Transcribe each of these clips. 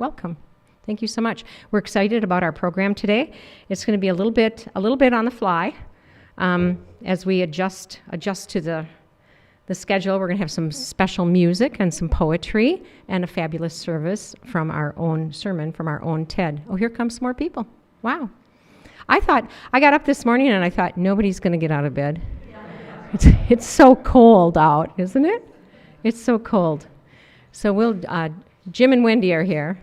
welcome. Thank you so much. We're excited about our program today. It's going to be a little bit on the fly as we adjust to the schedule. We're going to have some special music and some poetry and a fabulous service from our own sermon from our own Ted. Oh, here comes some more people. Wow. I got up this morning and I thought nobody's going to get out of bed. It's so cold out, isn't it? It's so cold. So Jim and Wendy are here.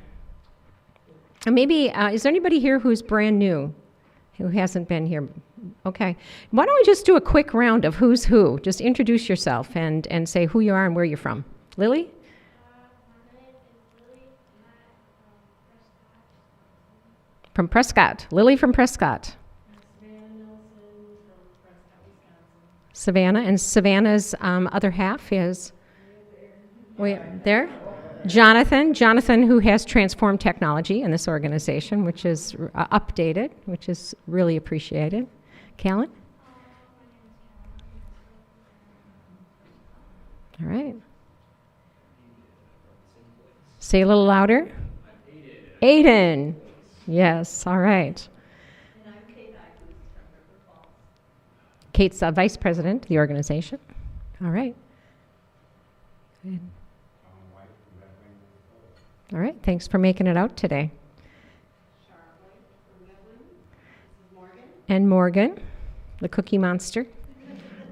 And maybe, is there anybody here who's brand new, who hasn't been here? Okay. Why don't we just do a quick round of who's who? Just introduce yourself and say who you are and where you're from. Lily? My name is Lily. I'm From Prescott. Lily from Prescott. Savannah, and Savannah's other half is there. Jonathan, who has transformed technology in this organization, which is updated, which is really appreciated. Callan? All right. Say a little louder. Aiden. Yes, all right. Kate's vice president of the organization. All right. Good. All right. Thanks for making it out today. And Morgan, the Cookie Monster.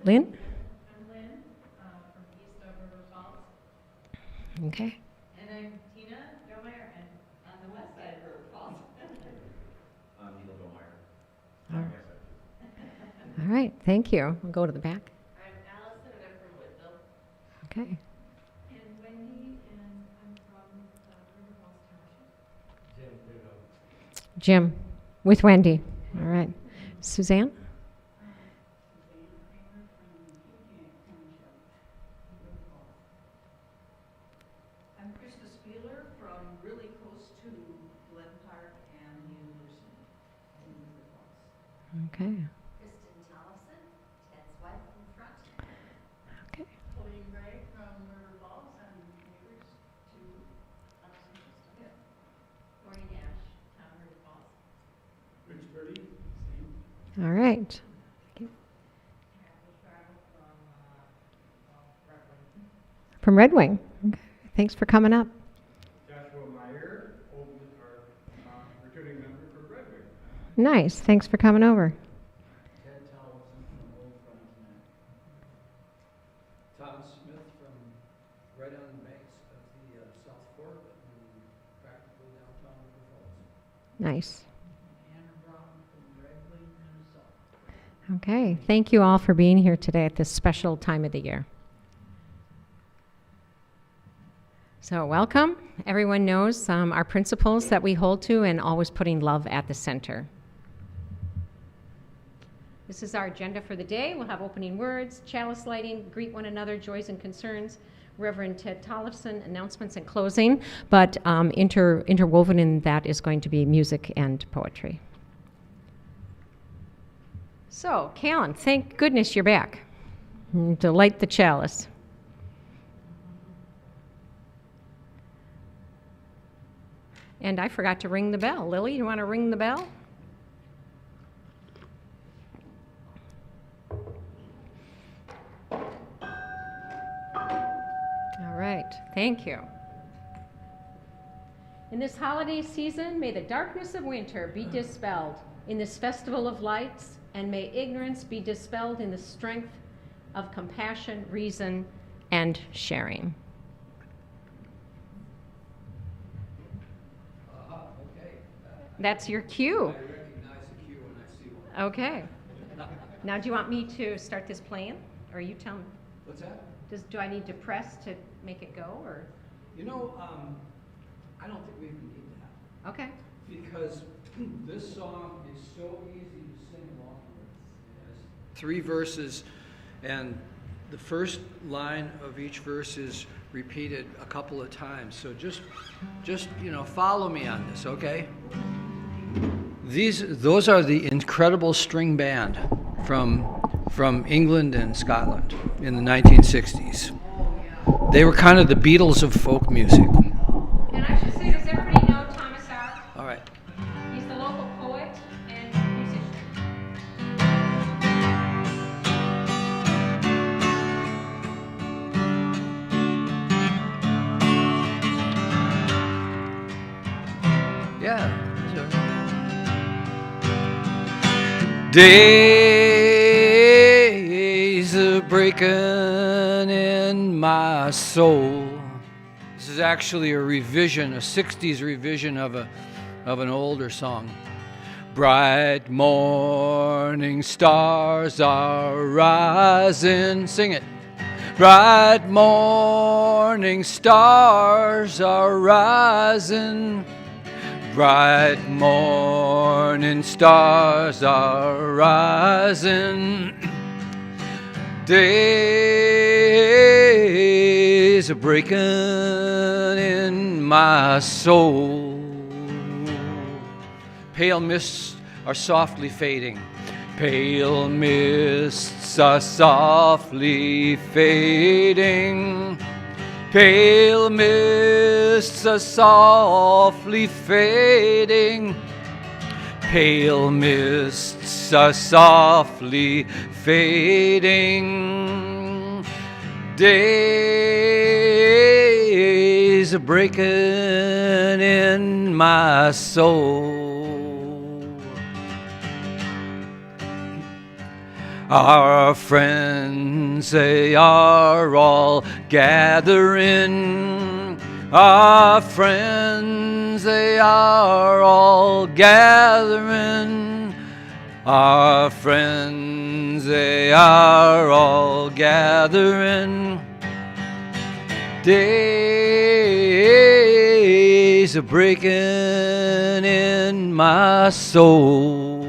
Lynn? I'm Lynn from east of River Falls. Okay. And I'm Tina Domeyer and on the west side of River Falls. I'm Neil Domeyer. All right. All right, thank you. We'll go to the back. I'm Allison and I'm from Woodville. Okay. And Wendy and I'm from River Falls Township. Jim, with Wendy. All right. Suzanne? I'm Krista Spieler from really close to Glen Park and the University in River Falls. Okay. Kristen Tollefson, Ted's wife in front. Okay. Pauline Gray from River Falls and neighbors to us. Maureen Nash. Town of River Falls. Rich Birdie. All right. From Red Wing. Okay. Thanks for coming up. Joshua Meyer, returning member for Red Wing. Nice. Thanks for coming over. Ted Tollefson from Old Frontenac. Tom Smith from right on the banks of the South Fork, practically downtown River Falls. Nice. Anna Brown from Redwood, Minnesota. Okay. Thank you all for being here today at this special time of the year. So welcome. Everyone knows our principles that we hold to and always putting love at the center. This is our agenda for the day. We'll have opening words, chalice lighting, greet one another, joys and concerns, Reverend Ted Tollefson, announcements and closing, but interwoven in that is going to be music and poetry. So, Callan, thank goodness you're back to light the chalice. And I forgot to ring the bell. Lily, you want to ring the bell? All right, thank you. In this holiday season, may the darkness of winter be dispelled in this festival of lights, and may ignorance be dispelled in the strength of compassion, reason, and sharing. Okay. That's your cue. I recognize the cue when I see one. Okay. Now, do you want me to start this playing, or you tell me? What's that? Do I need to press to make it go, or? You know, I don't think we even need that. Okay. Because this song is so easy to sing along with. It has 3 verses, and the first line of each verse is repeated a couple of times. So just follow me on this, okay? Those are the incredible string band from England and Scotland in the 1960s. They were kind of the Beatles of folk music. And I should say, does everybody know All right. He's the local poet and musician. Yeah. Days are breaking in my soul. This is actually a revision, a 60s revision of an older song. Bright morning stars are rising. Sing it. Bright morning stars are rising. Bright morning stars are rising. Days are breaking in my soul. Pale mists are softly fading. Pale mists are softly fading. Pale mists are softly fading. Pale mists are softly fading. Days are breaking in my soul. Our friends, they are all gathering. Our friends, they are all gathering. Our friends, they are all gathering. Days are breaking in my soul.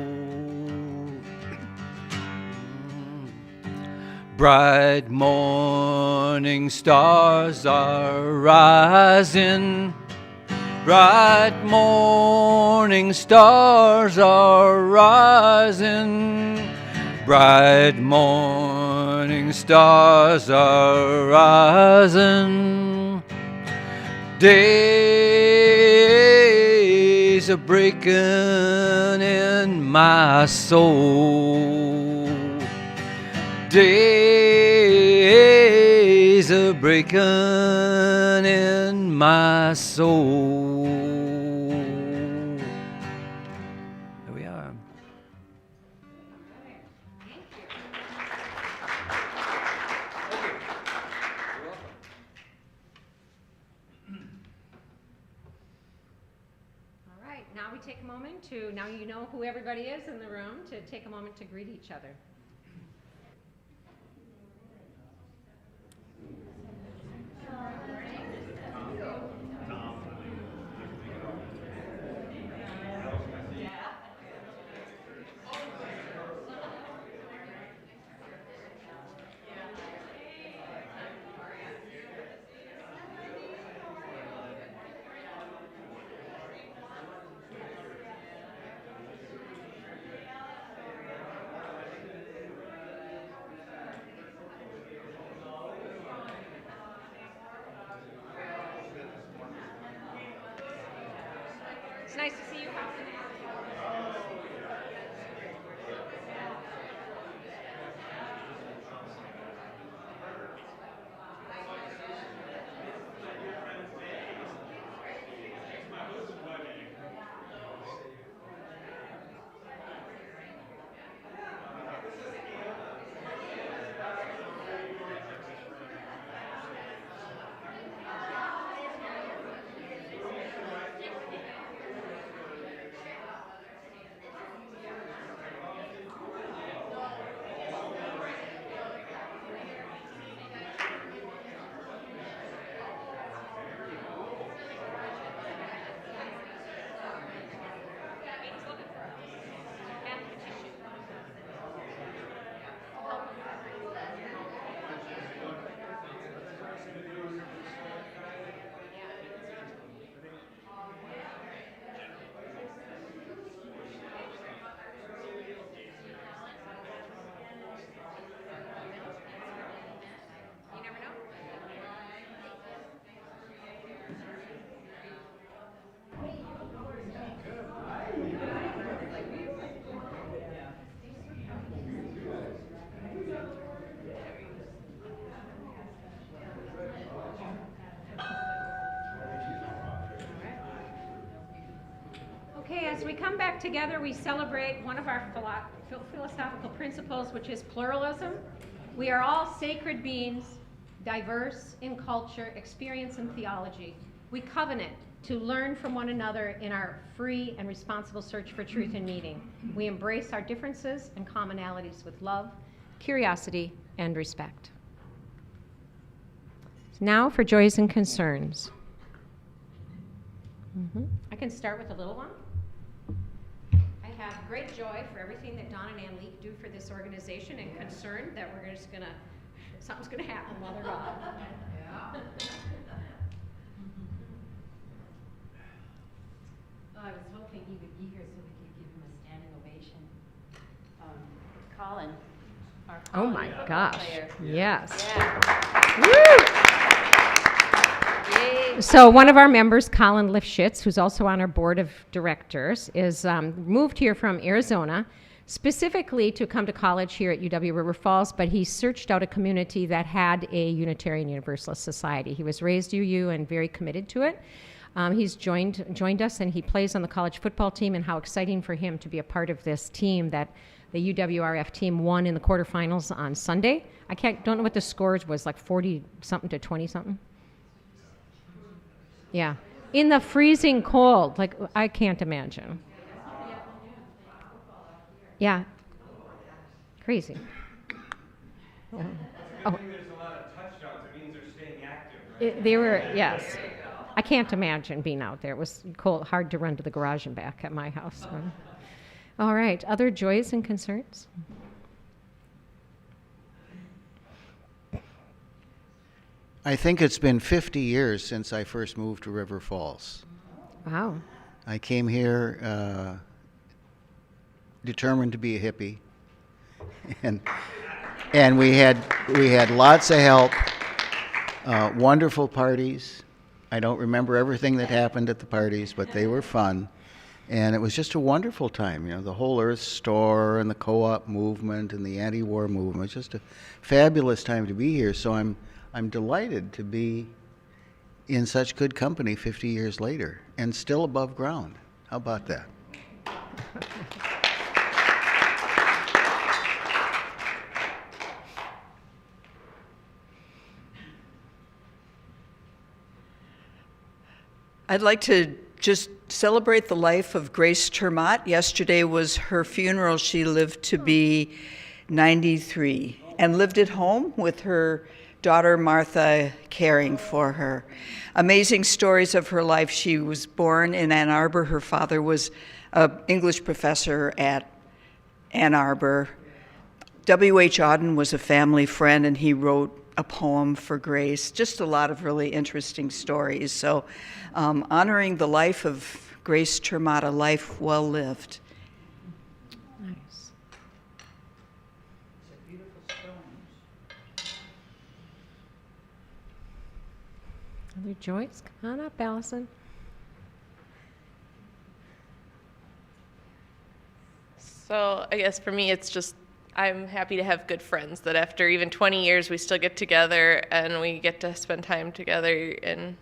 Bright morning stars are rising. Bright morning stars are rising. Bright morning stars are rising. Days are breaking in my soul. Days are breaking in my soul. There we are. All right, now we take a moment to, now you know who everybody is in the room, to take a moment to greet each other. It's nice to see you. Okay, as we come back together, we celebrate one of our philosophical principles, which is pluralism. We are all sacred beings, diverse in culture, experience, and theology. We covenant to learn from one another in our free and responsible search for truth and meaning. We embrace our differences and commonalities with love, curiosity, and respect. Now for joys and concerns. I can start with a little one. I have great joy for everything that Don and Ann Leek do for this organization, and concern that we're just gonna, something's gonna happen while they're gone. Yeah. I was hoping he would be here so we could give him a standing ovation. Colin, our Oh Colin, my football gosh, player. yes. Yeah. Woo! Yay. So one of our members, Colin Lifshitz, who's also on our board of directors, is moved here from Arizona specifically to come to college here at UW River Falls, but he searched out a community that had a Unitarian Universalist society. He was raised UU and very committed to it. He's joined us, and he plays on the college football team, and how exciting for him to be a part of this team that the UWRF team won in the quarterfinals on Sunday. Don't know what the scores was, like 40-something to 20-something. Yeah. In the freezing cold. Like, I can't imagine. Yeah. Crazy. Oh. There's a lot of touchdowns. It means they're staying active, right? They were, yes. I can't imagine being out there. It was cold, hard to run to the garage and back at my house. So. All right. Other joys and concerns? I think it's been 50 years since I first moved to River Falls. Wow. I came here determined to be a hippie, and we had lots of help, wonderful parties. I don't remember everything that happened at the parties, but they were fun, and it was just a wonderful time. You know, the whole Earth Store and the co-op movement and the anti-war movement. It's just a fabulous time to be here. So I'm delighted to be in such good company 50 years later and still above ground. How about that? I'd like to just celebrate the life of Grace Termott. Yesterday was her funeral. She lived to be 93 and lived at home with her daughter Martha caring for her. Amazing stories of her life. She was born in Ann Arbor. Her father was an English professor at Ann Arbor. W.H. Auden was a family friend, and he wrote a poem for Grace. Just a lot of really interesting stories. So honoring the life of Grace Termott, a life well lived. Nice. Beautiful stones. Other joys? Come on up, Allison. So I guess for me, it's just I'm happy to have good friends that after even 20 years, we still get together and we get to spend time together. And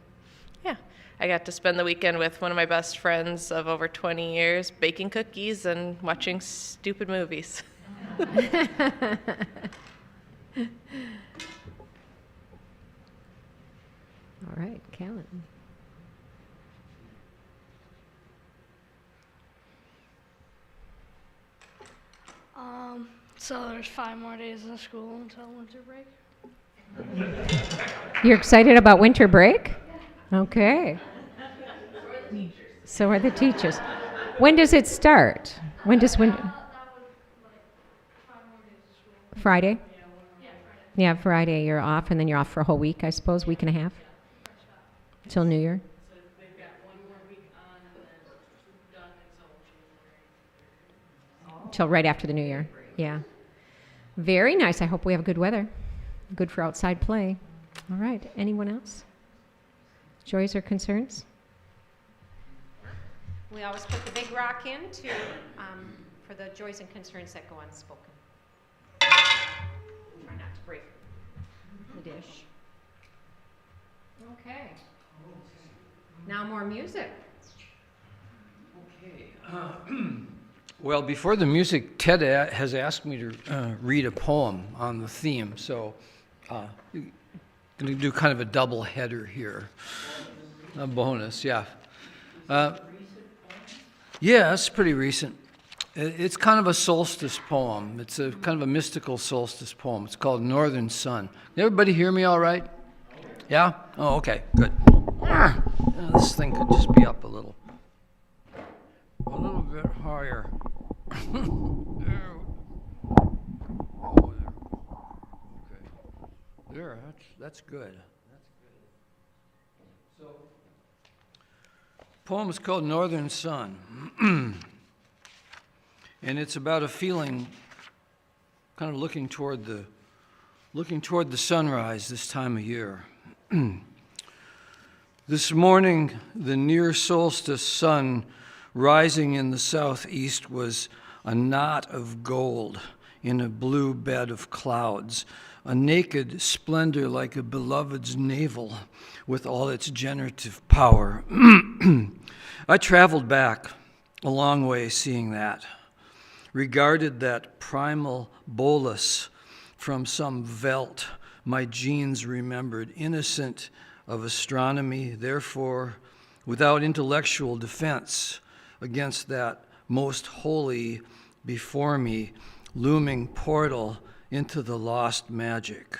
yeah, I got to spend the weekend with one of my best friends of over 20 years, baking cookies and watching stupid movies. All right, Callan. So there's 5 more days of school until winter break. You're excited about winter break? Okay. So are the teachers. When does it start? When does winter? That was like 5 more days of school. Friday? Yeah, Friday. Yeah, Friday you're off, and then you're off for a whole week, I suppose, week and a half? Till New Year? So they've got 1 more week on and then done until January. Till right after the New Year. Yeah. Very nice. I hope we have good weather. Good for outside play. All right. Anyone else? Joys or concerns? We always put the big rock in for the joys and concerns that go unspoken. Try not to break the dish. Okay. Now more music. Well, before the music, Ted has asked me to read a poem on the theme, so I'm going to do kind of a double header here. A bonus, yeah. Yeah, it's pretty recent. It's kind of a solstice poem. It's a kind of a mystical solstice poem. It's called Northern Sun. Can everybody hear me all right? Yeah? Oh, okay, good. This thing could just be up a little bit higher. Oh, there. Okay. There, that's good. So, poem is called Northern Sun. And it's about a feeling kind of looking toward the sunrise this time of year. This morning, the near solstice sun rising in the southeast was a knot of gold in a blue bed of clouds, a naked splendor like a beloved's navel with all its generative power. I traveled back a long way seeing that, regarded that primal bolus from some veldt my genes remembered, innocent of astronomy, therefore without intellectual defense against that most holy before me looming portal into the lost magic.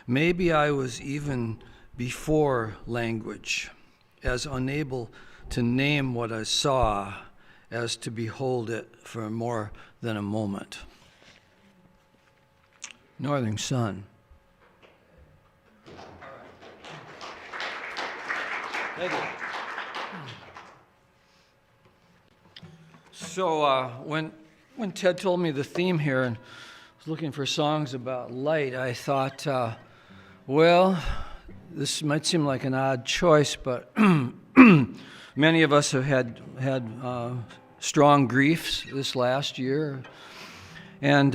Maybe I was even before language, as unable to name what I saw as to behold it for more than a moment. Northern Sun. Thank you. So when Ted told me the theme here and was looking for songs about light, I thought, well, this might seem like an odd choice, but many of us have had strong griefs this last year, and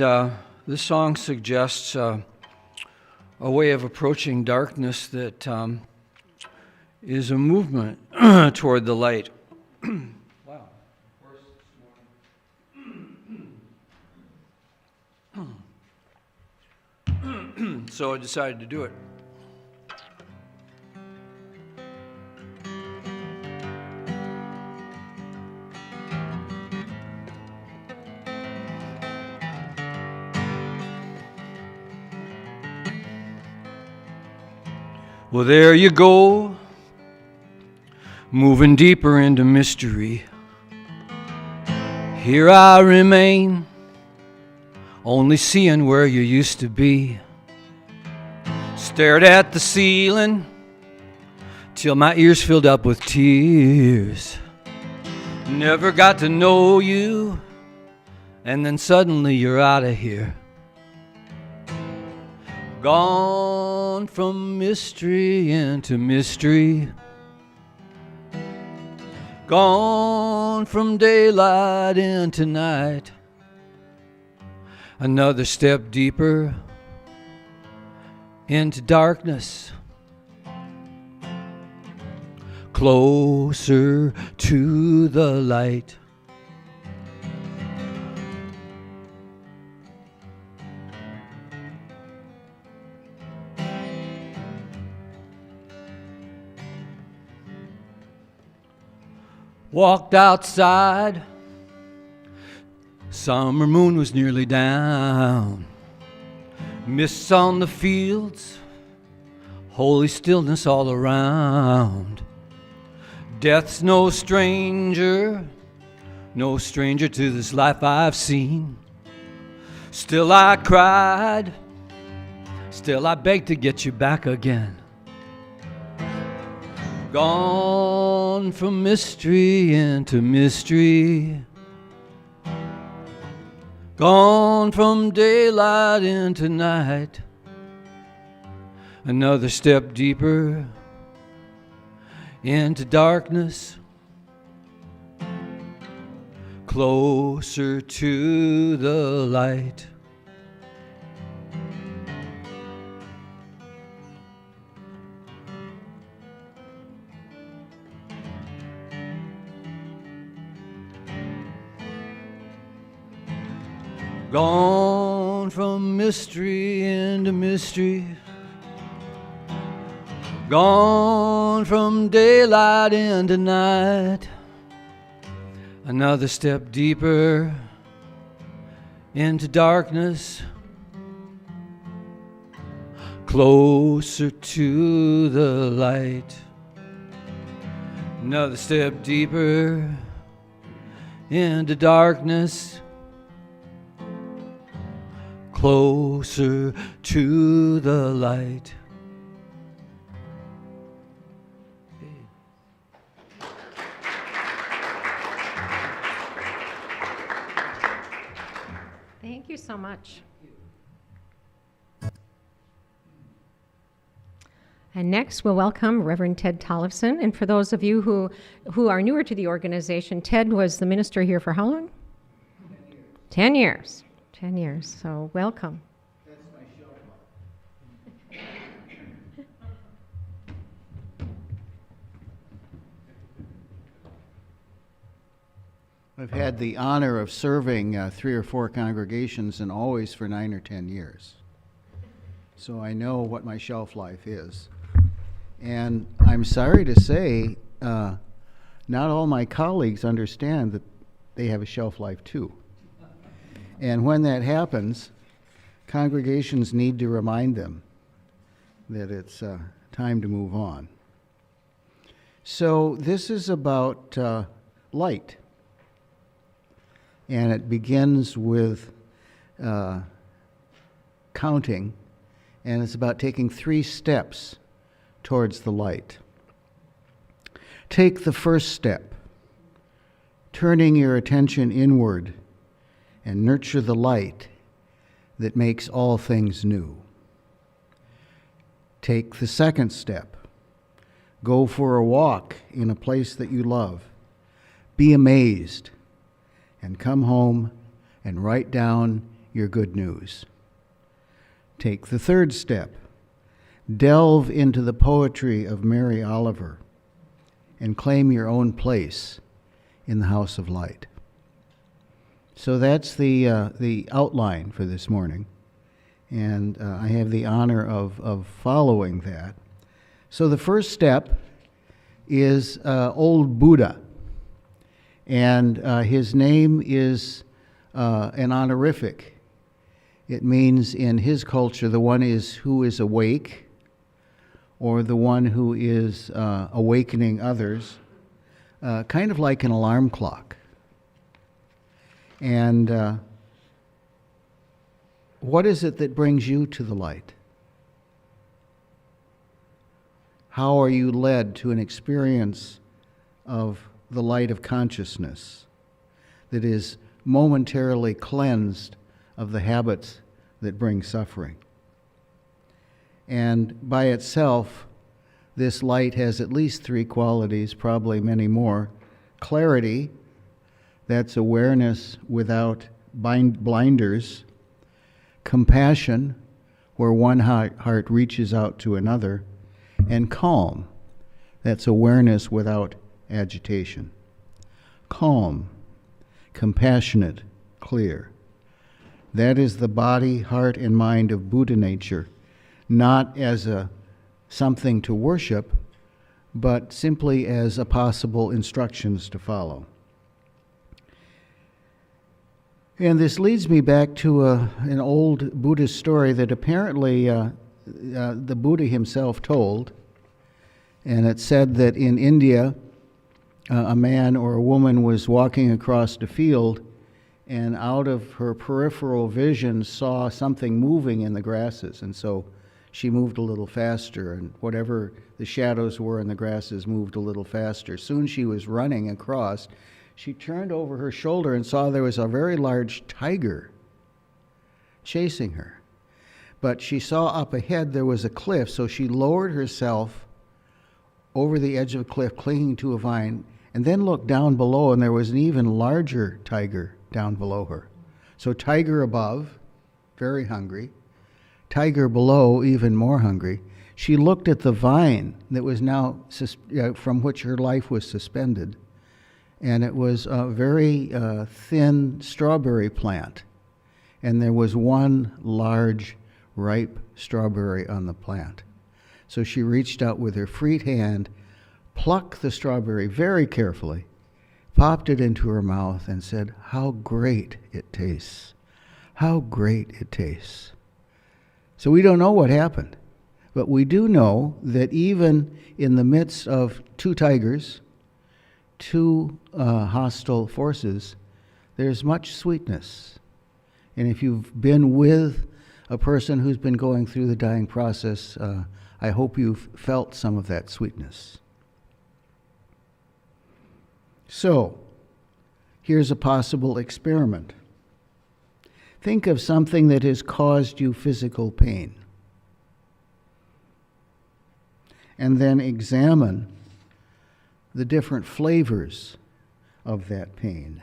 this song suggests a way of approaching darkness that is a movement toward the light. Wow. So I decided to do it. Well, there you go, moving deeper into mystery. Here I remain, only seeing where you used to be. Stared at the ceiling till my ears filled up with tears. Never got to know you, and then suddenly you're out of here. Gone from mystery into mystery. Gone from daylight into night. Another step deeper into darkness. Closer to the light. Walked outside, summer moon was nearly down. Mists on the fields, holy stillness all around. Death's no stranger to this life I've seen. Still I cried, still I begged to get you back again. Gone from mystery into mystery. Gone from daylight into night. Another step deeper into darkness. Closer to the light. Gone from mystery into mystery, gone from daylight into night, another step deeper into darkness, closer to the light, another step deeper into darkness, closer to the light. Thank you so much. And next, we'll welcome Reverend Ted Tollefson. And for those of you who are newer to the organization, Ted was the minister here for how long? 10 years. 10 years. So welcome. That's my shelf life. I've had the honor of serving 3 or 4 congregations, and always for 9 or 10 years. So I know what my shelf life is. And I'm sorry to say, not all my colleagues understand that they have a shelf life too. And when that happens, congregations need to remind them that it's time to move on. So this is about light. And it begins with counting, and it's about taking 3 steps towards the light. Take the first step, turning your attention inward, and nurture the light that makes all things new. Take the second step, go for a walk in a place that you love. Be amazed, and come home and write down your good news. Take the third step, delve into the poetry of Mary Oliver and claim your own place in the house of light. So that's the outline for this morning, and I have the honor of following that. So the first step is old Buddha, and his name is an honorific. It means in his culture the one who is awake, or the one who is awakening others, kind of like an alarm clock. And what is it that brings you to the light? How are you led to an experience of the light of consciousness that is momentarily cleansed of the habits that bring suffering? And by itself, this light has at least 3 qualities, probably many more. Clarity, that's awareness without blinders. Compassion, where one heart reaches out to another. And calm, that's awareness without agitation. Calm, compassionate, clear. That is the body, heart, and mind of Buddha nature, not as something to worship, but simply as a possible instructions to follow. And this leads me back to an old Buddhist story that apparently the Buddha himself told. And it said that in India, a man or a woman was walking across the field, and out of her peripheral vision saw something moving in the grasses. And so she moved a little faster, and whatever the shadows were in the grasses moved a little faster. Soon she was running across. She turned over her shoulder and saw there was a very large tiger chasing her. But she saw up ahead there was a cliff, so she lowered herself over the edge of a cliff, clinging to a vine, and then looked down below, and there was an even larger tiger down below her. So tiger above, very hungry. Tiger below, even more hungry. She looked at the vine that was now from which her life was suspended, and it was a very thin strawberry plant. and there was one large, ripe strawberry on the plant. So she reached out with her free hand, plucked the strawberry very carefully, popped it into her mouth, and said, "How great it tastes! How great it tastes!" So we don't know what happened, but we do know that even in the midst of two tigers, two hostile forces, there's much sweetness. And if you've been with a person who's been going through the dying process, I hope you've felt some of that sweetness. So, here's a possible experiment. Think of something that has caused you physical pain, and then examine the different flavors of that pain.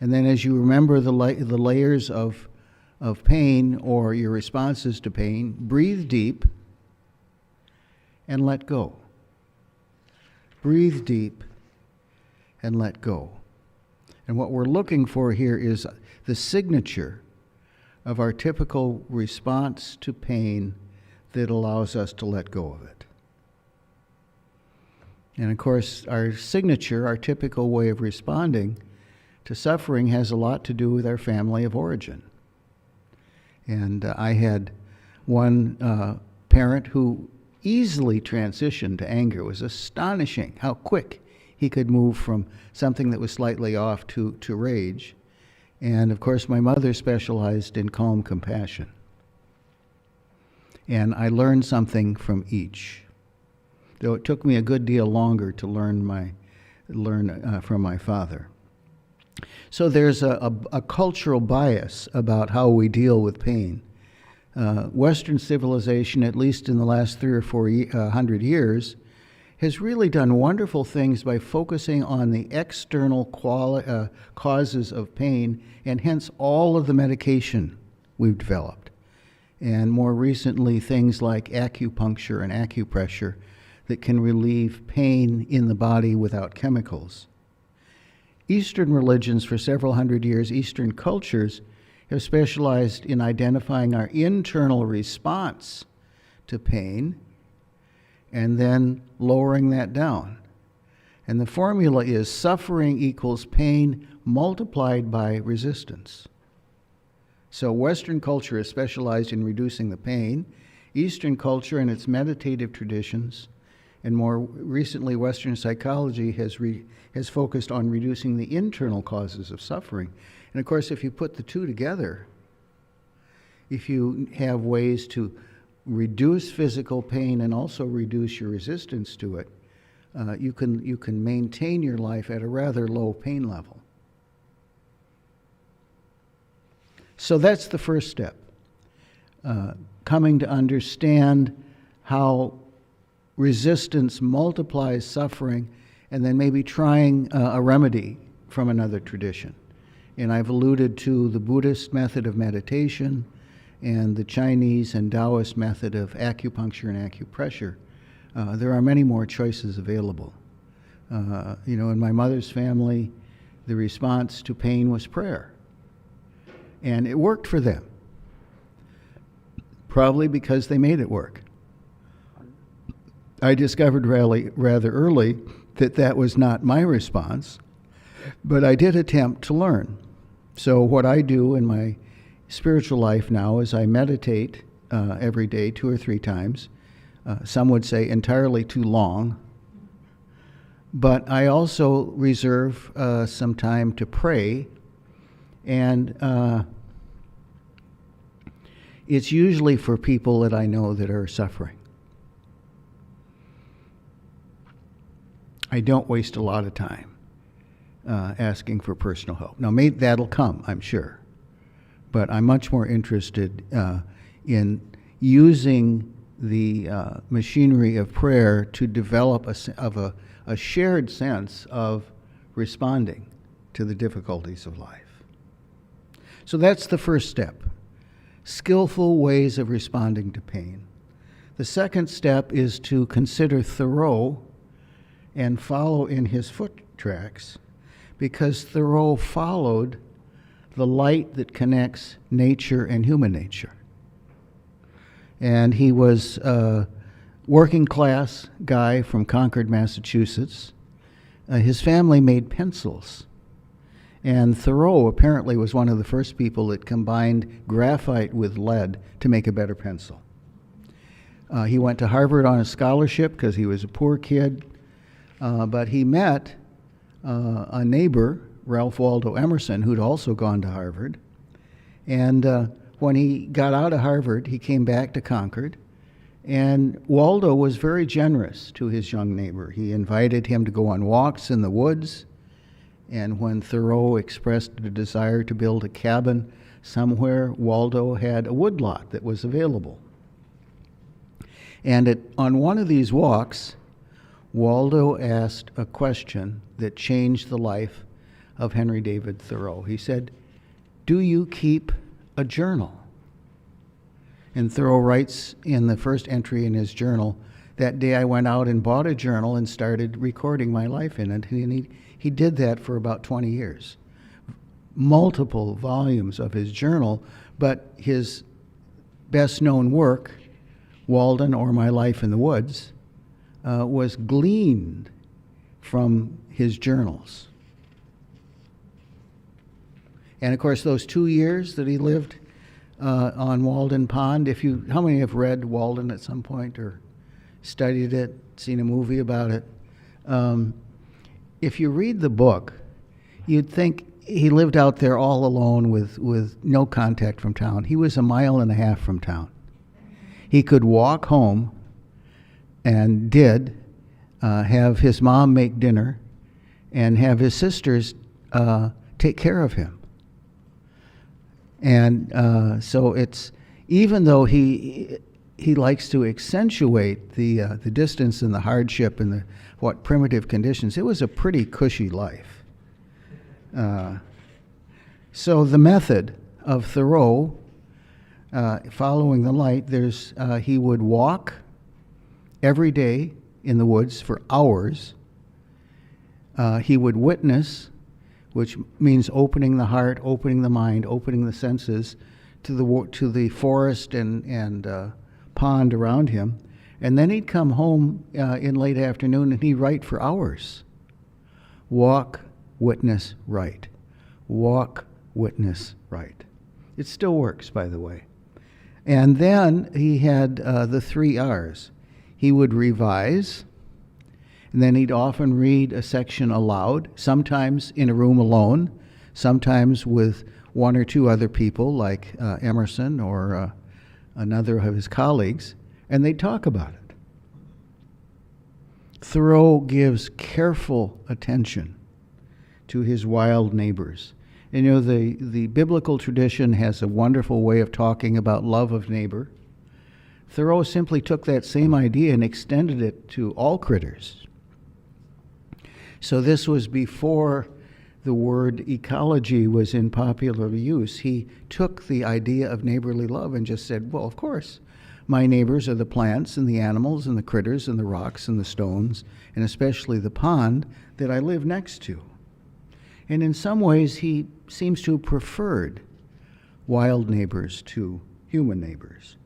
And then as you remember the layers of pain or your responses to pain, breathe deep and let go. Breathe deep and let go. And what we're looking for here is the signature of our typical response to pain that allows us to let go of it. And of course, our signature, our typical way of responding to suffering has a lot to do with our family of origin. And I had one parent who easily transitioned to anger. It was astonishing how quick he could move from something that was slightly off to rage. And of course, my mother specialized in calm compassion. And I learned something from each, though it took me a good deal longer to learn from my father. So there's a cultural bias about how we deal with pain. Western civilization, at least in the last 300 or 400 years, has really done wonderful things by focusing on the external causes of pain, and hence all of the medication we've developed. And more recently, things like acupuncture and acupressure that can relieve pain in the body without chemicals. Eastern religions, for several hundred years, Eastern cultures, have specialized in identifying our internal response to pain and then lowering that down. And the formula is suffering equals pain multiplied by resistance. So Western culture is specialized in reducing the pain. Eastern culture and its meditative traditions, and more recently Western psychology has focused on reducing the internal causes of suffering. And of course, if you put the two together, if you have ways to reduce physical pain and also reduce your resistance to it, you can maintain your life at a rather low pain level. So that's the first step, coming to understand how resistance multiplies suffering, and then maybe trying a remedy from another tradition. And I've alluded to the Buddhist method of meditation and the Chinese and Taoist method of acupuncture and acupressure. There are many more choices available. In my mother's family, the response to pain was prayer. And it worked for them, probably because they made it work. I discovered rather early that was not my response, but I did attempt to learn. So what I do in my spiritual life now is I meditate every day 2 or 3 times. Some would say entirely too long. But I also reserve some time to pray, and it's usually for people that I know that are suffering. I don't waste a lot of time asking for personal help. Now, maybe that'll come, I'm sure. But I'm much more interested in using the machinery of prayer to develop a shared sense of responding to the difficulties of life. So that's the first step, skillful ways of responding to pain. The second step is to consider Thoreau and follow in his foot tracks, because Thoreau followed the light that connects nature and human nature. And he was a working class guy from Concord, Massachusetts. His family made pencils. And Thoreau apparently was one of the first people that combined graphite with lead to make a better pencil. He went to Harvard on a scholarship because he was a poor kid, but he met a neighbor, Ralph Waldo Emerson, who'd also gone to Harvard. And when he got out of Harvard, he came back to Concord, and Waldo was very generous to his young neighbor. He invited him to go on walks in the woods, and when Thoreau expressed a desire to build a cabin somewhere, Waldo had a woodlot that was available. And on one of these walks, Waldo asked a question that changed the life of Henry David Thoreau. He said, "Do you keep a journal?" And Thoreau writes in the first entry in his journal, "That day I went out and bought a journal and started recording my life in it." And he did that for about 20 years. Multiple volumes of his journal, but his best known work, Walden or My Life in the Woods, was gleaned from his journals. And of course, those 2 years that he lived on Walden Pond, how many have read Walden at some point or studied it, seen a movie about it? If you read the book, you'd think he lived out there all alone with no contact from town. He was 1.5 miles from town. He could walk home and did have his mom make dinner and have his sisters take care of him. And so it's, even though he likes to accentuate the distance and the hardship and the primitive conditions, it was a pretty cushy life. So the method of Thoreau, following the light, he would walk every day in the woods for hours. He would witness, which means opening the heart, opening the mind, opening the senses to the forest and pond around him. And then he'd come home in late afternoon and he'd write for hours. Walk, witness, write. Walk, witness, write. It still works, by the way. And then he had the 3 R's. He would revise, and then he'd often read a section aloud, sometimes in a room alone, sometimes with 1 or 2 other people like Emerson or another of his colleagues, and they'd talk about it. Thoreau gives careful attention to his wild neighbors. And, the biblical tradition has a wonderful way of talking about love of neighbor. Thoreau simply took that same idea and extended it to all critters. So this was before the word ecology was in popular use. He took the idea of neighborly love and just said, well, of course, my neighbors are the plants and the animals and the critters and the rocks and the stones, and especially the pond that I live next to. And in some ways, he seems to have preferred wild neighbors to human neighbors.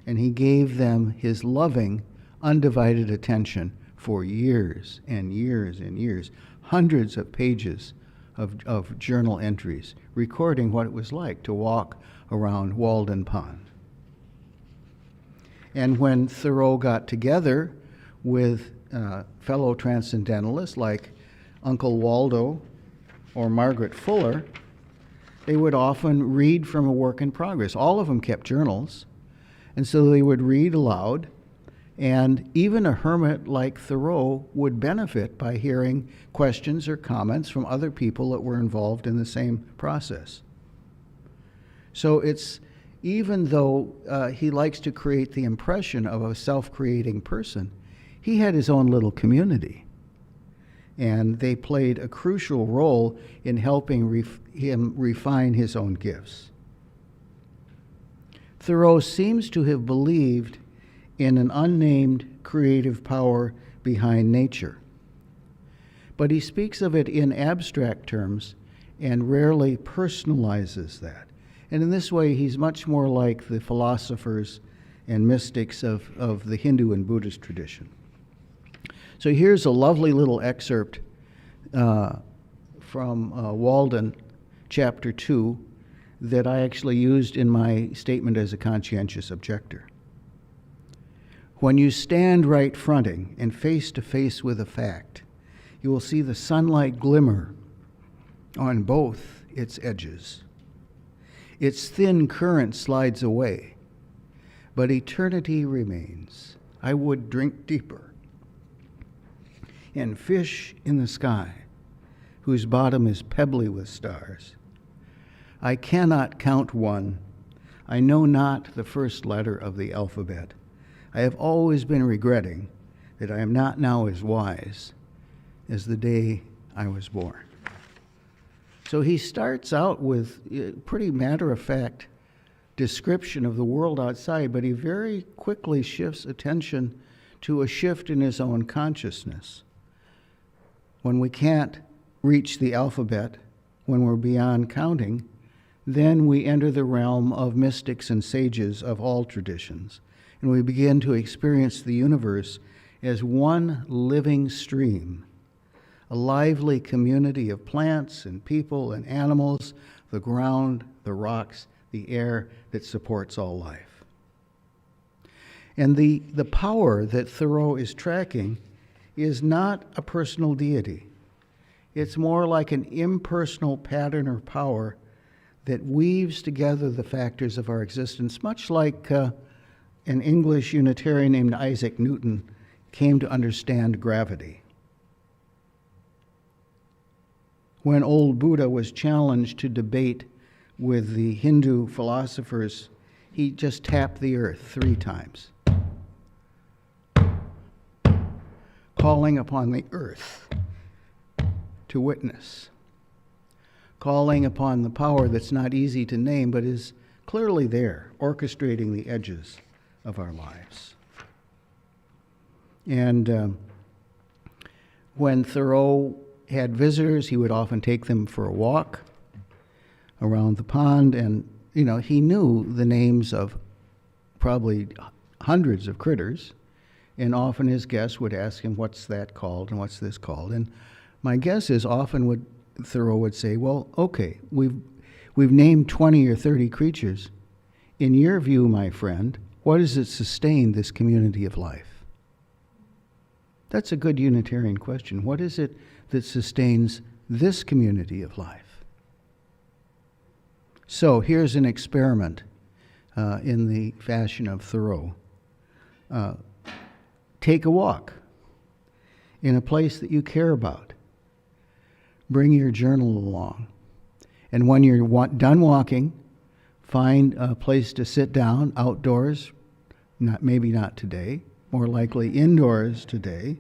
And he gave them his loving, undivided attention for years and years and years, hundreds of pages of journal entries recording what it was like to walk around Walden Pond. And when Thoreau got together with fellow transcendentalists like Uncle Waldo or Margaret Fuller, they would often read from a work in progress. All of them kept journals, and so they would read aloud, and even a hermit like Thoreau would benefit by hearing questions or comments from other people that were involved in the same process. So it's, even though he likes to create the impression of a self-creating person, he had his own little community. And they played a crucial role in helping him refine his own gifts. Thoreau seems to have believed in an unnamed creative power behind nature. But he speaks of it in abstract terms and rarely personalizes that. And in this way, he's much more like the philosophers and mystics of the Hindu and Buddhist tradition. So here's a lovely little excerpt from Walden, chapter 2, that I actually used in my statement as a conscientious objector. When you stand right fronting and face to face with a fact, you will see the sunlight glimmer on both its edges. Its thin current slides away, but eternity remains. I would drink deeper and fish in the sky, whose bottom is pebbly with stars. I cannot count one. I know not the first letter of the alphabet. I have always been regretting that I am not now as wise as the day I was born. So he starts out with a pretty matter-of-fact description of the world outside, but he very quickly shifts attention to a shift in his own consciousness. When we can't reach the alphabet, when we're beyond counting, then we enter the realm of mystics and sages of all traditions, and we begin to experience the universe as one living stream, a lively community of plants and people and animals, the ground, the rocks, the air that supports all life. And the power that Thoreau is tracking is not a personal deity. It's more like an impersonal pattern or power that weaves together the factors of our existence, much like an English Unitarian named Isaac Newton came to understand gravity. When old Buddha was challenged to debate with the Hindu philosophers, he just tapped the earth 3 times, calling upon the earth to witness, calling upon the power that's not easy to name but is clearly there, orchestrating the edges of our lives. And when Thoreau had visitors, he would often take them for a walk around the pond, and he knew the names of probably hundreds of critters, and often his guests would ask him, what's that called and what's this called? And my guess is often Thoreau would say, well, okay, we've named 20 or 30 creatures. In your view, my friend, what does it sustain this community of life? That's a good Unitarian question. What is it that sustains this community of life? So here's an experiment in the fashion of Thoreau. Take a walk in a place that you care about. Bring your journal along. And when you're done walking, find a place to sit down outdoors, maybe not today, more likely indoors today,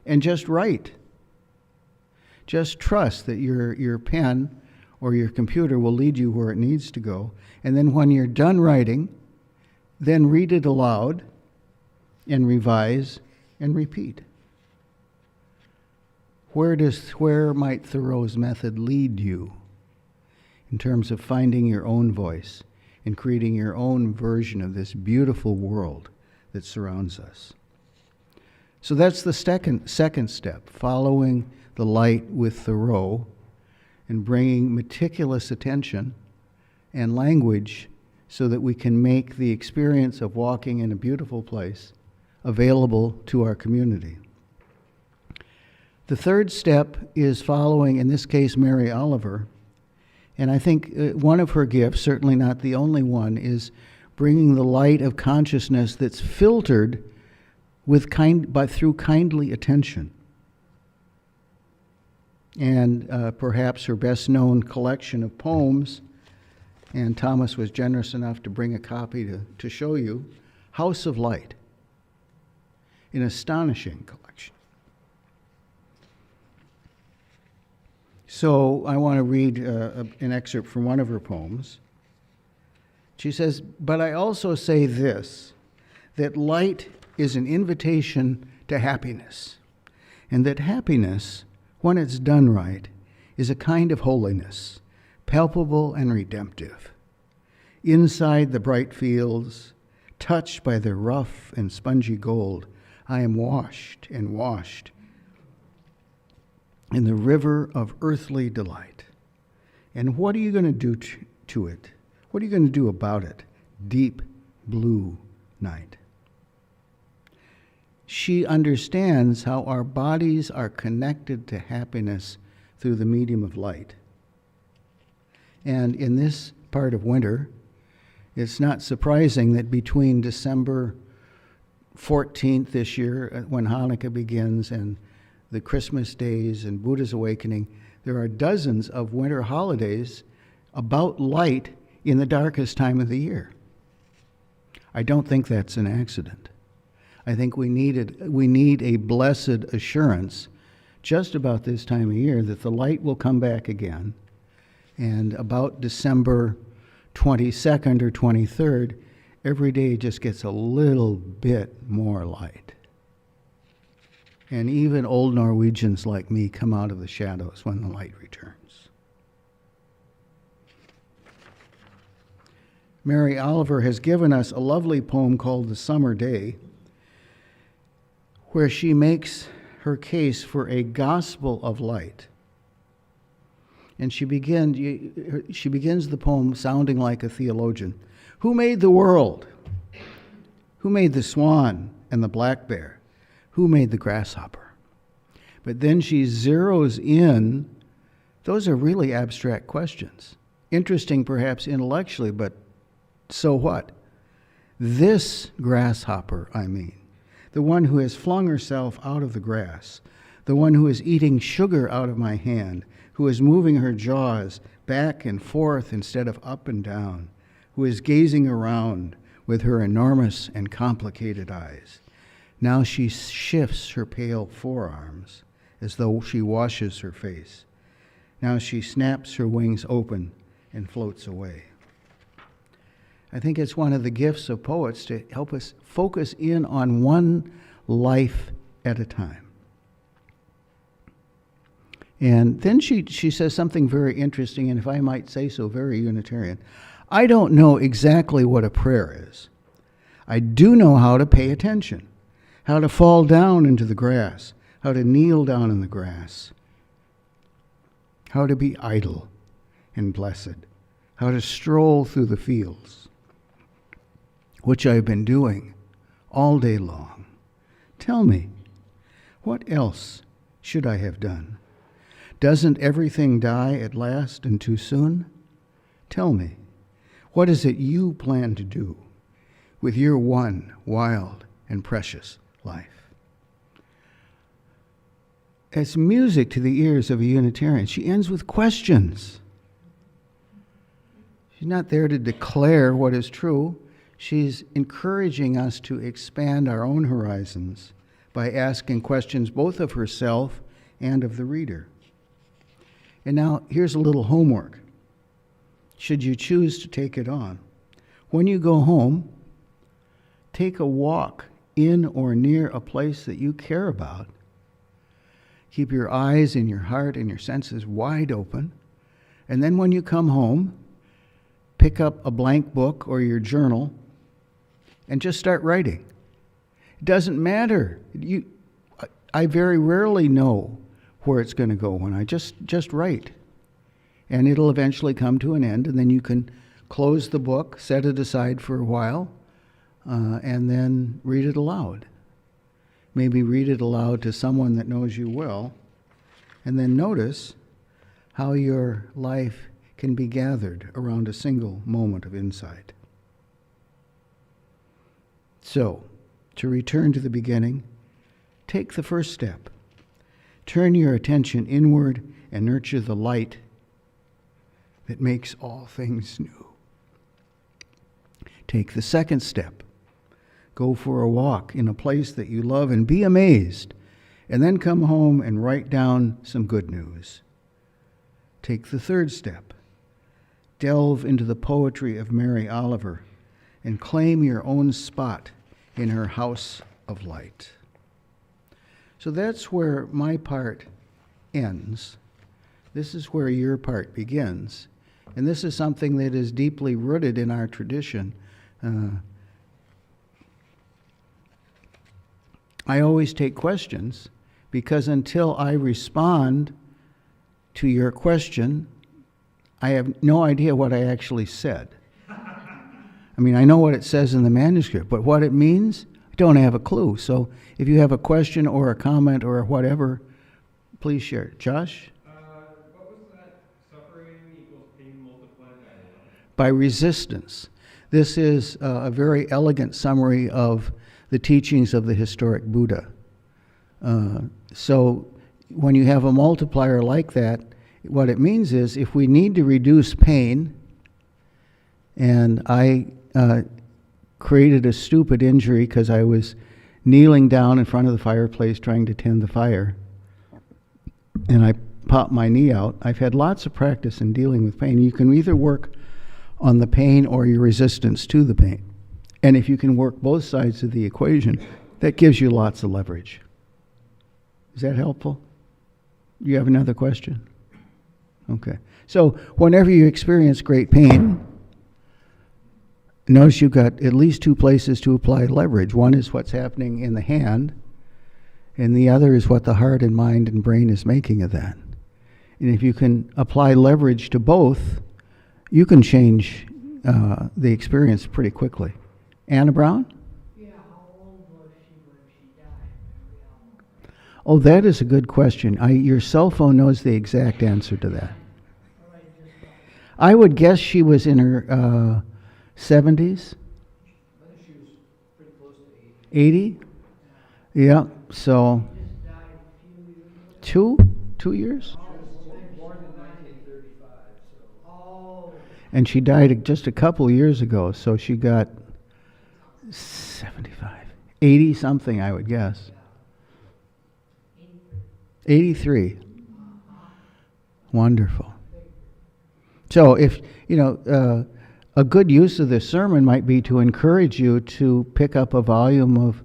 and just write. Just trust that your pen or your computer will lead you where it needs to go. And then when you're done writing, then read it aloud and revise and repeat. Where might Thoreau's method lead you in terms of finding your own voice and creating your own version of this beautiful world that surrounds us? So that's the second step, following the light with Thoreau and bringing meticulous attention and language so that we can make the experience of walking in a beautiful place available to our community. The third step is following, in this case, Mary Oliver. And I think one of her gifts, certainly not the only one, is bringing the light of consciousness that's filtered through kindly attention. And perhaps her best-known collection of poems, and Thomas was generous enough to bring a copy to show you, House of Light, an astonishing collection. So I want to read an excerpt from one of her poems. She says, "But I also say this, that light is an invitation to happiness, and that happiness, when it's done right, is a kind of holiness, palpable and redemptive. Inside the bright fields, touched by their rough and spongy gold, I am washed and washed in the river of earthly delight. And what are you going to do to it? What are you going to do about it? Deep blue night. She understands how our bodies are connected to happiness through the medium of light. And in this part of winter, it's not surprising that between December 14th this year, when Hanukkah begins, and the Christmas days and Buddha's awakening, there are dozens of winter holidays about light in the darkest time of the year. I don't think that's an accident. I think we need a blessed assurance just about this time of year that the light will come back again. And about December 22nd or 23rd, every day just gets a little bit more light. And even old Norwegians like me come out of the shadows when the light returns. Mary Oliver has given us a lovely poem called The Summer Day, where she makes her case for a gospel of light. And she begins the poem sounding like a theologian. Who made the world? Who made the swan and the black bear? Who made the grasshopper? But then she zeroes in. Those are really abstract questions. Interesting perhaps intellectually, but so what? This grasshopper, I mean, the one who has flung herself out of the grass, the one who is eating sugar out of my hand, who is moving her jaws back and forth instead of up and down, who is gazing around with her enormous and complicated eyes. Now she shifts her pale forearms as though she washes her face. Now she snaps her wings open and floats away. I think it's one of the gifts of poets to help us focus in on one life at a time. And then she says something very interesting, and if I might say so, very Unitarian. I don't know exactly what a prayer is. I do know how to pay attention, how to fall down into the grass, how to kneel down in the grass, how to be idle and blessed, how to stroll through the fields, which I've been doing all day long. Tell me, what else should I have done? Doesn't everything die at last and too soon? Tell me, what is it you plan to do with your one wild and precious life? As music to the ears of a Unitarian, she ends with questions. She's not there to declare what is true. She's encouraging us to expand our own horizons by asking questions both of herself and of the reader. And now, here's a little homework, should you choose to take it on. When you go home, take a walk in or near a place that you care about. Keep your eyes and your heart and your senses wide open. And then when you come home, pick up a blank book or your journal and just start writing. It doesn't matter. I very rarely know where it's going to go when I just write. And it'll eventually come to an end, and then you can close the book, set it aside for a while, and then read it aloud. Maybe read it aloud to someone that knows you well, and then notice how your life can be gathered around a single moment of insight. So, to return to the beginning, take the first step. Turn your attention inward and nurture the light that makes all things new. Take the second step. Go for a walk in a place that you love and be amazed, and then come home and write down some good news. Take the third step. Delve into the poetry of Mary Oliver and claim your own spot in her house of light. So that's where my part ends. This is where your part begins. And this is something that is deeply rooted in our tradition. I always take questions because until I respond to your question, I have no idea what I actually said. I mean, I know what it says in the manuscript, but what it means, I don't have a clue. So if you have a question or a comment or whatever, please share it. Josh? What was that? Suffering equals pain multiplied by what? By resistance. This is a very elegant summary of the teachings of the historic Buddha. So when you have a multiplier like that, what it means is if we need to reduce pain, and I created a stupid injury because I was kneeling down in front of the fireplace trying to tend the fire, and I popped my knee out. I've had lots of practice in dealing with pain. You can either work on the pain or your resistance to the pain. And if you can work both sides of the equation, that gives you lots of leverage. Is that helpful? Do you have another question? Okay. So whenever you experience great pain, notice you've got at least two places to apply leverage. One is what's happening in the hand, and the other is what the heart and mind and brain is making of that. And if you can apply leverage to both, you can change the experience pretty quickly. Anna Brown? Yeah, how old was she when she died? Oh, that is a good question. Your cell phone knows the exact answer to that. I would guess she was in her 70s. I think she was pretty close to 80? Yeah, so 2 years? born in 1935, so. Oh, And she died just a couple years ago, so she got 75. 80 something, I would guess. 83. Wonderful. So if, a good use of this sermon might be to encourage you to pick up a volume of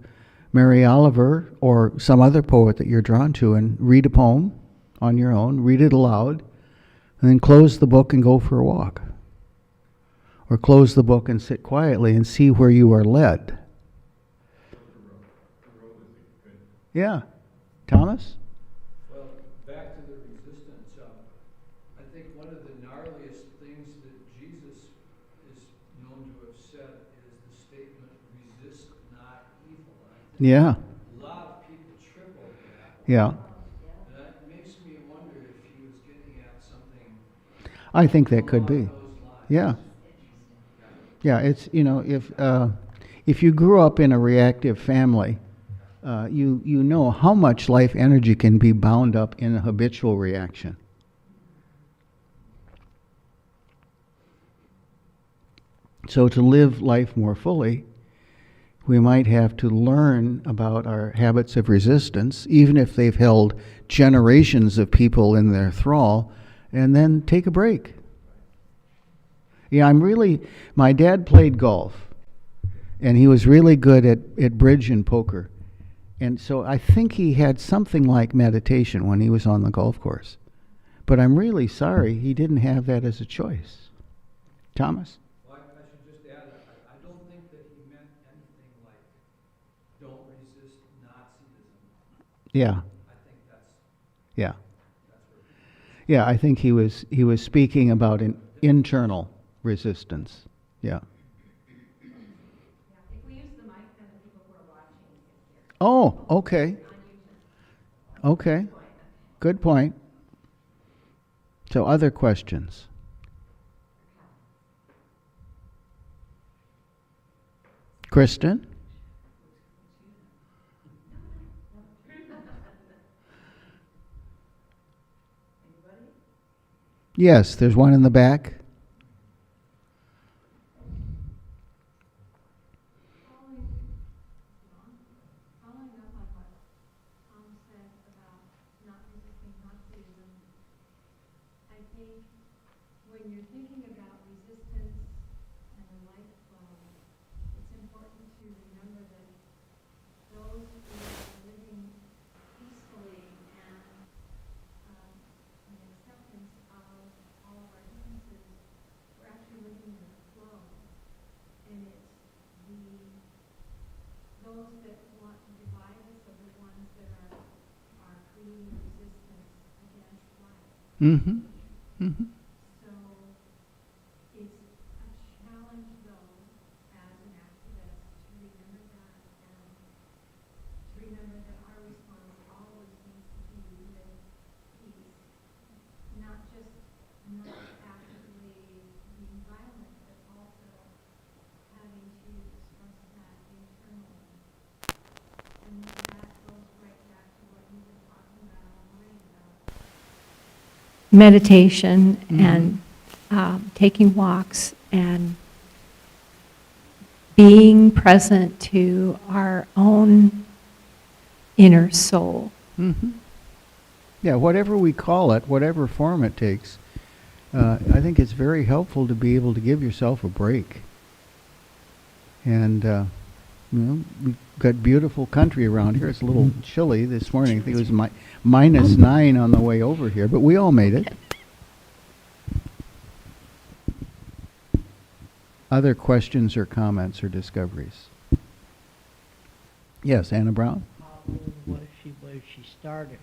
Mary Oliver or some other poet that you're drawn to and read a poem on your own, read it aloud, and then close the book and go for a walk. Or close the book and sit quietly and see where you are led. Yeah. Thomas? Well, back to the resistance. I think one of the gnarliest things that Jesus is known to have said is the statement, resist not evil. I think Yeah. a lot of people trip over that. Yeah. And that makes me wonder if he was getting at something I think that could along be. those lines. Yeah. Yeah, it's, if you grew up in a reactive family, you know how much life energy can be bound up in a habitual reaction. So to live life more fully, we might have to learn about our habits of resistance, even if they've held generations of people in their thrall, and then take a break. Yeah, my dad played golf, and he was really good at bridge and poker. And so I think he had something like meditation when he was on the golf course. But I'm really sorry he didn't have that as a choice. Thomas? Well, I should just add, I don't think that he meant anything like, don't resist Nazism. Yeah. I think that's Yeah. where Yeah, I think he was speaking about an internal resistance. Yeah. If we use the mic, then the people who are watching can hear. Oh, okay. Okay. Good point. So other questions? Kristen? Yes, there's one in the back. Following up on what Tom said about not resisting Nazism, I think when you're thinking about resistance and the life flow, it's important to remember that those who are living peacefully and acceptance Mm-hmm. Mm-hmm. So it's a challenge, though, as an activist, to remember that and to remember that our response always needs to be with peace, not just not actively being violent, but also having to express that internally. And that goes right back to what you've been talking about all morning about meditation and taking walks and being present to our own inner soul. Mm-hmm. Yeah, whatever we call it, whatever form it takes, I think it's very helpful to be able to give yourself a break. And, we've got beautiful country around here. It's a little chilly this morning. I think it was -9 on the way over here, but we all made it. Other questions or comments or discoveries? Yes, Anna Brown? How old was she started?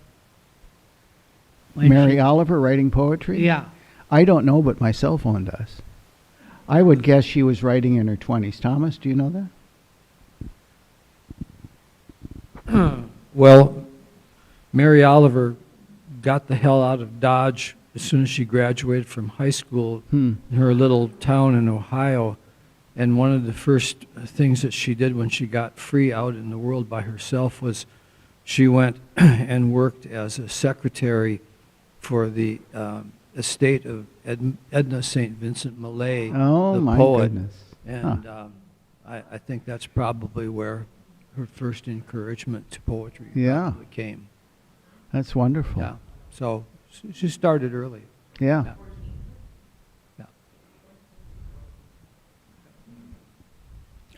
Mary Oliver writing poetry? Yeah. I don't know, but my cell phone does. I would guess she was writing in her 20s. Thomas, do you know that? Well, Mary Oliver got the hell out of Dodge as soon as she graduated from high school in her little town in Ohio. And one of the first things that she did when she got free out in the world by herself was she went and worked as a secretary for the estate of Edna St. Vincent Millay, Oh, the my poet. goodness. And I think that's probably where her first encouragement to poetry probably came. That's wonderful. Yeah. So she started early. Yeah. Yeah. Yeah.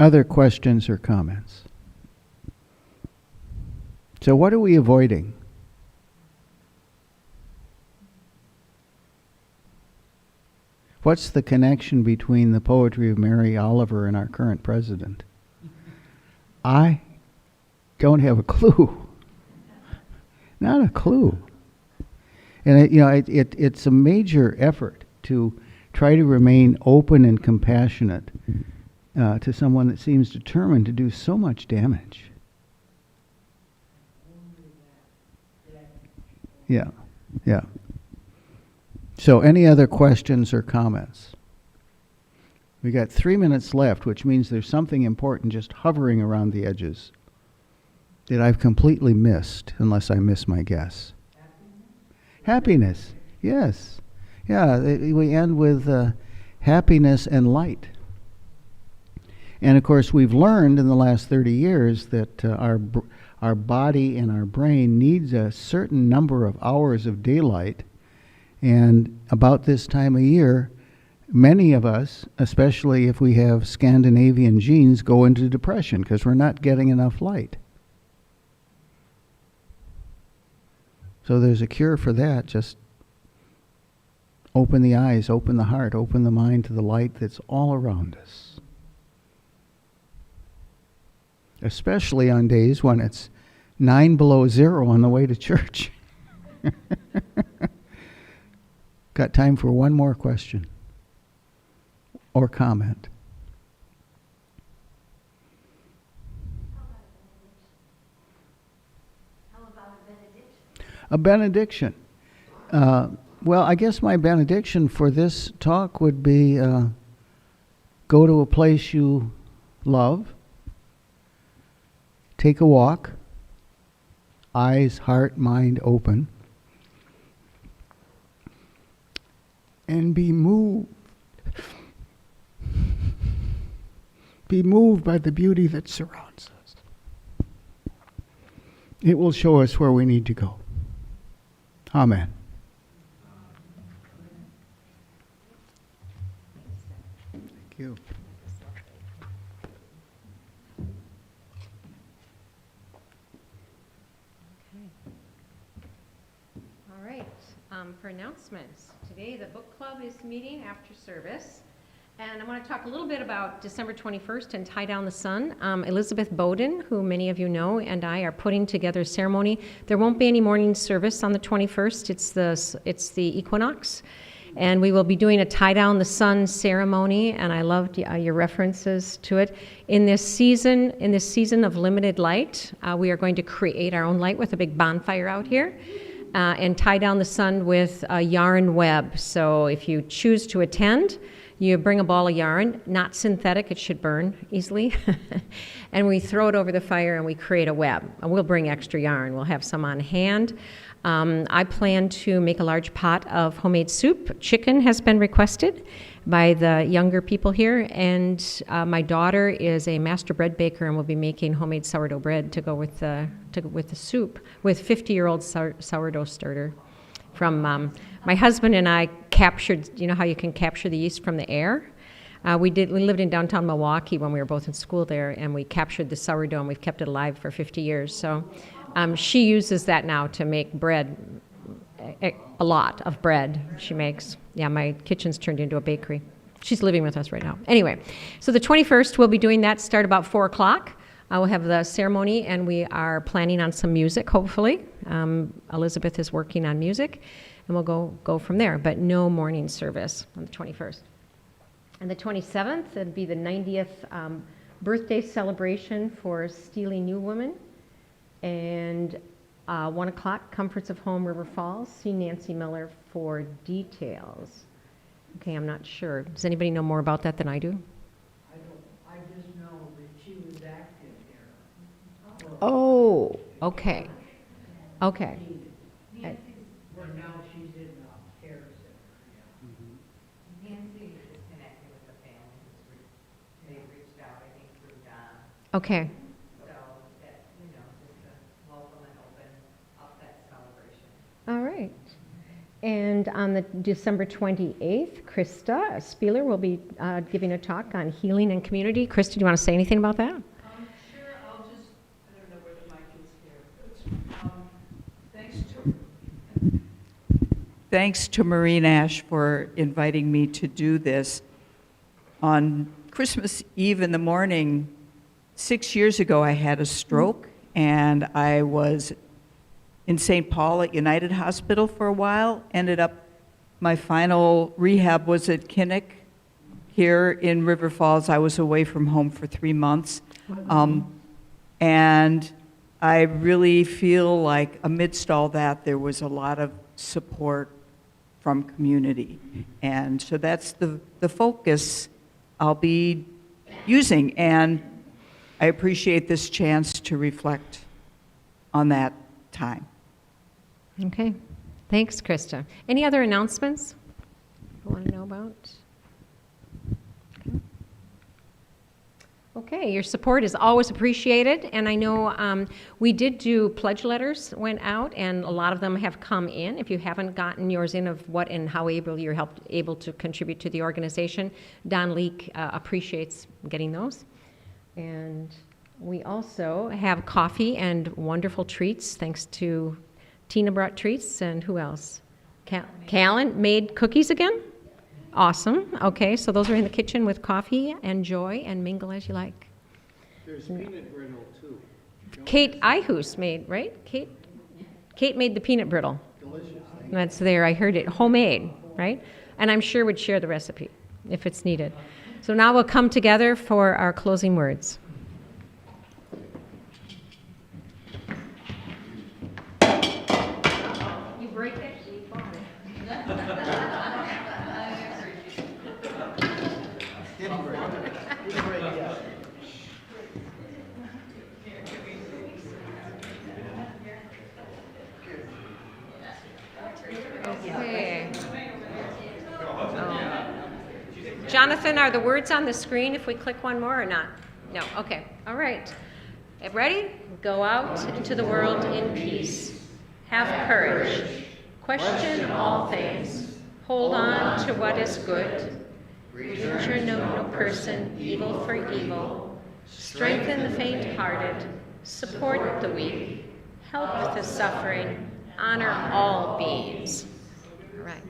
Other questions or comments? So what are we avoiding? What's the connection between the poetry of Mary Oliver and our current president? I don't have a clue. Not a clue. And it's a major effort to try to remain open and compassionate to someone that seems determined to do so much damage. Yeah, yeah. So any other questions or comments? We got 3 minutes left, which means there's something important just hovering around the edges that I've completely missed, unless I miss my guess. Happiness, yes. Yeah, we end with happiness and light. And of course, we've learned in the last 30 years that our body and our brain needs a certain number of hours of daylight. And about this time of year, many of us, especially if we have Scandinavian genes, go into depression because we're not getting enough light. So there's a cure for that. Just open the eyes, open the heart, open the mind to the light that's all around us. Especially on days when it's 9 below zero on the way to church. Got time for one more question or comment. How about a benediction? A benediction. Well, I guess my benediction for this talk would be go to a place you love, take a walk, eyes, heart, mind open, and be moved. Be moved by the beauty that surrounds us. It will show us where we need to go. Amen. Thank you. All right. For announcements, today the book club is meeting after service. And I want to talk a little bit about December 21st and Tie Down the Sun. Elizabeth Bowden, who many of you know, and I are putting together a ceremony. There won't be any morning service on the 21st. It's the equinox. And we will be doing a Tie Down the Sun ceremony, and I loved your references to it. In this season of limited light, we are going to create our own light with a big bonfire out here. And tie down the sun with a yarn web. So if you choose to attend, you bring a ball of yarn, not synthetic, it should burn easily. And we throw it over the fire and we create a web. And we'll bring extra yarn. We'll have some on hand. I plan to make a large pot of homemade soup. Chicken has been requested by the younger people here. And my daughter is a master bread baker and will be making homemade sourdough bread to go with the soup with 50-year-old sourdough starter. From my husband and I captured, you know how you can capture the yeast from the air? We lived in downtown Milwaukee when we were both in school there, and we captured the sourdough, and we've kept it alive for 50 years. So she uses that now to make bread, a lot of bread she makes. Yeah, my kitchen's turned into a bakery. She's living with us right now. Anyway, so the 21st, we'll be doing that, start about 4 o'clock. We'll have the ceremony, and we are planning on some music, hopefully. Elizabeth is working on music, and we'll go from there, but no morning service on the 21st. And the 27th, it'll be the 90th birthday celebration for Steely New Woman. And 1 o'clock, Comforts of Home, River Falls. See Nancy Miller for details. Okay, I'm not sure. Does anybody know more about that than I do? I just know that she was active there. Oh, okay. Okay. Well, now she's in the care center. Nancy is connected with the family. They reached out, I think, through Don. Okay. So that, just to welcome and open up that celebration. All right. And on the December 28th, Krista Spieler will be giving a talk on healing and community. Krista, do you want to say anything about that? Sure, I don't know where the mic is here. Thanks to Marie Nash for inviting me to do this. On Christmas Eve in the morning, 6 years ago, I had a stroke, and I was in St. Paul at United Hospital for a while. Ended up, my final rehab was at Kinnick here in River Falls. I was away from home for 3 months. And I really feel like amidst all that, there was a lot of support from community. And so that's the focus I'll be using. And I appreciate this chance to reflect on that time. Okay. Thanks, Krista. Any other announcements you want to know about? Okay, your support is always appreciated, and I know we did do pledge letters went out, and a lot of them have come in. If you haven't gotten yours in of what and how you're able to contribute to the organization, Don Leek appreciates getting those. And we also have coffee and wonderful treats, thanks to Tina brought treats, and who else? Callan made cookies again? Awesome. Okay, so those are in the kitchen with coffee. Enjoy and mingle as you like. There's peanut brittle, too. Kate Ihus made, right? Kate made the peanut brittle. Delicious. That's there. I heard it homemade, right? And I'm sure would share the recipe if it's needed. So now we'll come together for our closing words. You break it? Okay. Jonathan, are the words on the screen if we click one more or not? No. Okay. All right. Ready? Go out into the world in peace. Have courage. Question all things. Hold on to what is good. Return no person evil for evil. Strengthen the faint-hearted. Support the weak. Help the suffering. Honor all beings. All right.